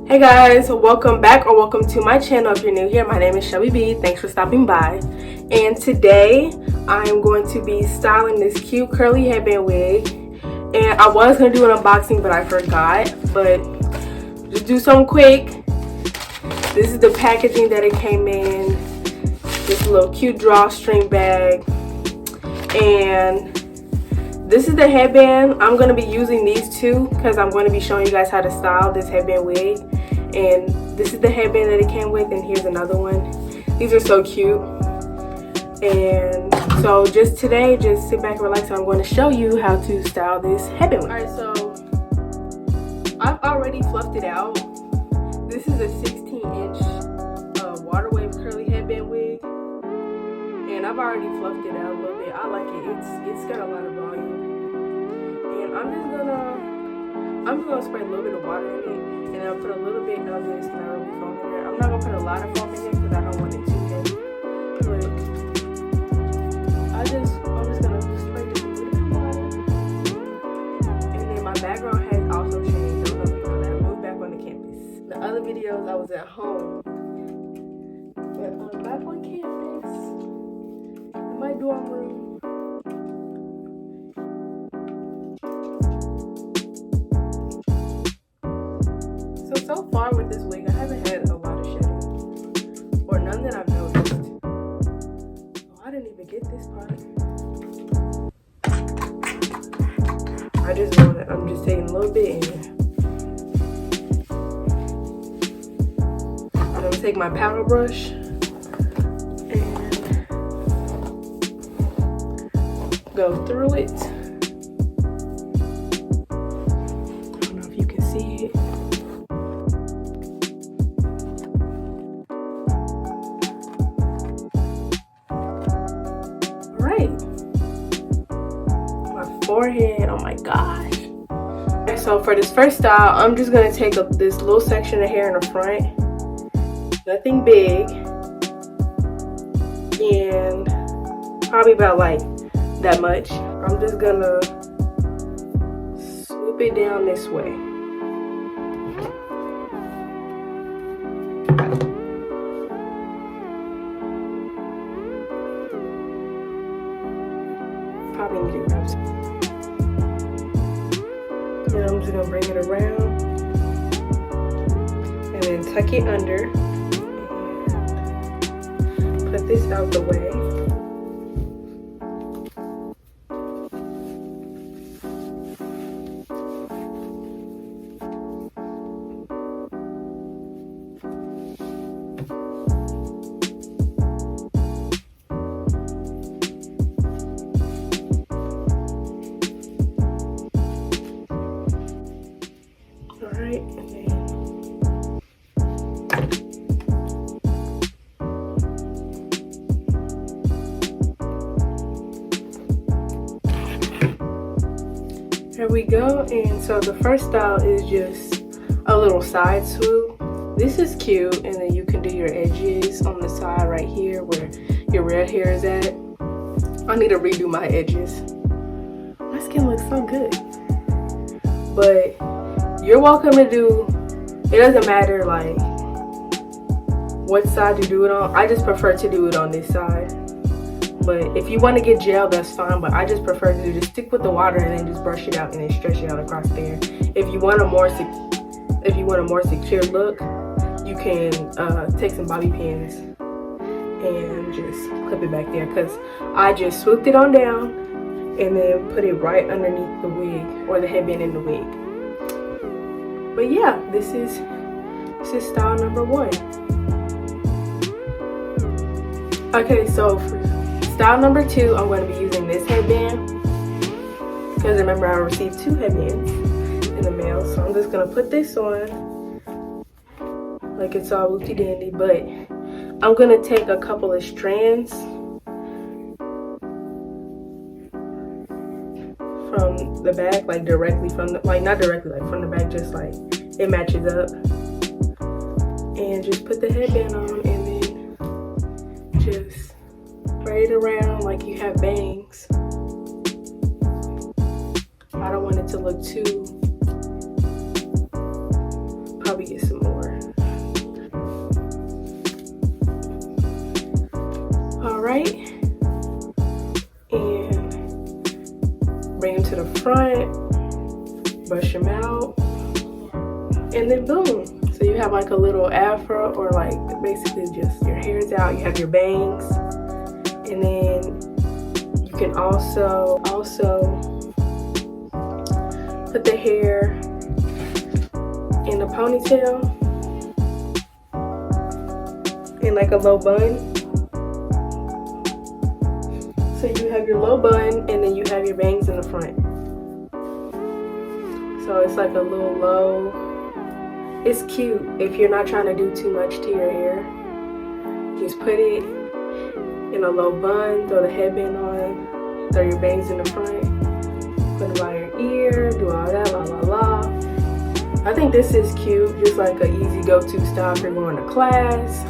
Hey guys, welcome back or welcome to my channel. If you're new here, my name is Shelby B. Thanks for stopping by. And today I'm going to be styling this cute curly headband wig. And I was going to do an unboxing, but I forgot. But just do something quick. This is the packaging that it came in. This little cute drawstring bag. And this is the headband. I'm going to be using these two because I'm going to be showing you guys how to style this headband wig. And this is the headband that it came with, and here's another one. These are so cute. And so just today, just sit back and relax. I'm going to show you how to style this headband wig. Alright, so I've already fluffed it out. This is a 16-inch water wave curly headband wig. And I've already fluffed it out a little bit. I like it. It's got a lot of volume. And I'm just gonna spray a little bit of water in it, and I'll put a little bit of this styrofoam foam in there. I'm not gonna put a lot of foam in there because I don't want it too heavy. But I'm just gonna spray just a little bit of water. And then my background has also changed. I don't know if you know that. I moved back on the campus. The other videos I was at home, but I'm back on campus in my dorm room. So far with this wig, I haven't had a lot of shedding, or none that I've noticed. Oh, I didn't even get this part. I'm just taking a little bit in there. I'm gonna take my powder brush and go through it. I don't know if you can see it. Forehead, oh my gosh. Okay, so for this first style, I'm just gonna take this little section of hair in the front, nothing big, and probably about like that much. I'm just gonna swoop it down this way. Probably need to grab some. And I'm just gonna bring it around and then tuck it under and put this out the way. Alright, and then there we go. And so the first style is just a little side swoop. This is cute, and then you can do your edges on the side right here where your red hair is at. I need to redo my edges. My skin looks so good. But you're welcome to do, it doesn't matter like what side you do it on. I just prefer to do it on this side. But if you want to get gel, that's fine. But I just prefer to just stick with the water and then just brush it out and then stretch it out across there. If you want a more secure look, you can take some bobby pins and just clip it back there. Because I just swooped it on down and then put it right underneath the wig, or the headband in the wig. But yeah, this is style number 1. Okay, so for style number 2, I'm going to be using this headband because remember I received 2 headbands in the mail. So I'm just going to put this on like it's all whoopty dandy, but I'm going to take a couple of strands from the back, like directly from the, like not directly, like from the back, just like it matches up. And just put the headband on and then just braid around like you have bangs. I don't want it to look too, probably get some more. All right, and bring them to the front, brush them out, and then boom. So you have like a little afro, or like basically just your hair's out, you have your bangs, and then you can also put the hair in a ponytail in like a low bun. So you have your low bun and then you have your bangs in the front. So it's like a little low. It's cute if you're not trying to do too much to your hair. Just put it in a low bun, throw the headband on, throw your bangs in the front, put them by your ear, do all that, la la la. I think this is cute, just like an easy go-to style if you're going to class,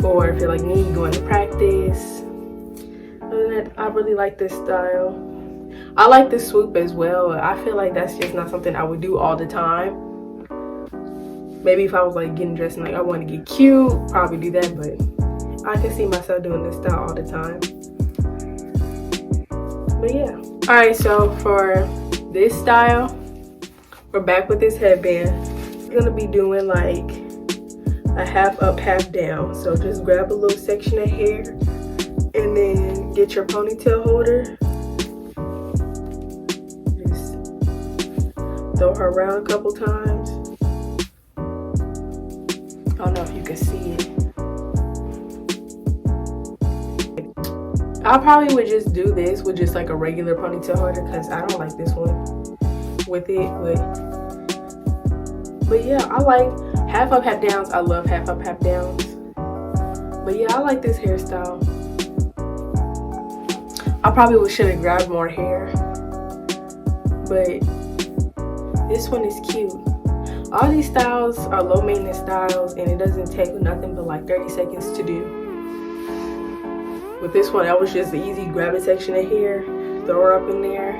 or if you're like me, going to practice. Other than that, I really like this style. I like the swoop as well. I feel like that's just not something I would do all the time. Maybe if I was like getting dressed and like I want to get cute, probably do that, but I can see myself doing this style all the time. But yeah. Alright, so for this style, we're back with this headband. We're gonna be doing like a half up, half down. So just grab a little section of hair and then get your ponytail holder. Just throw her around a couple times. I don't know if you can see it. I probably would just do this with just like a regular ponytail holder because I don't like this one with it, but yeah, I like half up, half downs. I love half up, half downs. But yeah, I like this hairstyle. I probably should have grabbed more hair, but this one is cute. All these styles are low maintenance styles and it doesn't take nothing but like 30 seconds to do. With this one, that was just the easy grab a section of hair, throw her up in there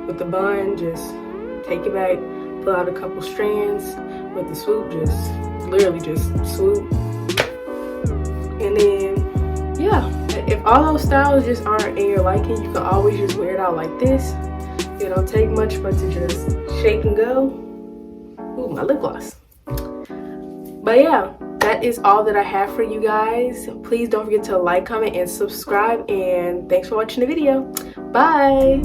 with the bun, just take it back, pull out a couple strands. With the swoop, just literally just swoop. And then, yeah, if all those styles just aren't in your liking, you can always just wear it out like this. It don't take much but to just shake and go. Ooh, my lip gloss. But yeah, that is all that I have for you guys. Please don't forget to like, comment, and subscribe. And thanks for watching the video. Bye.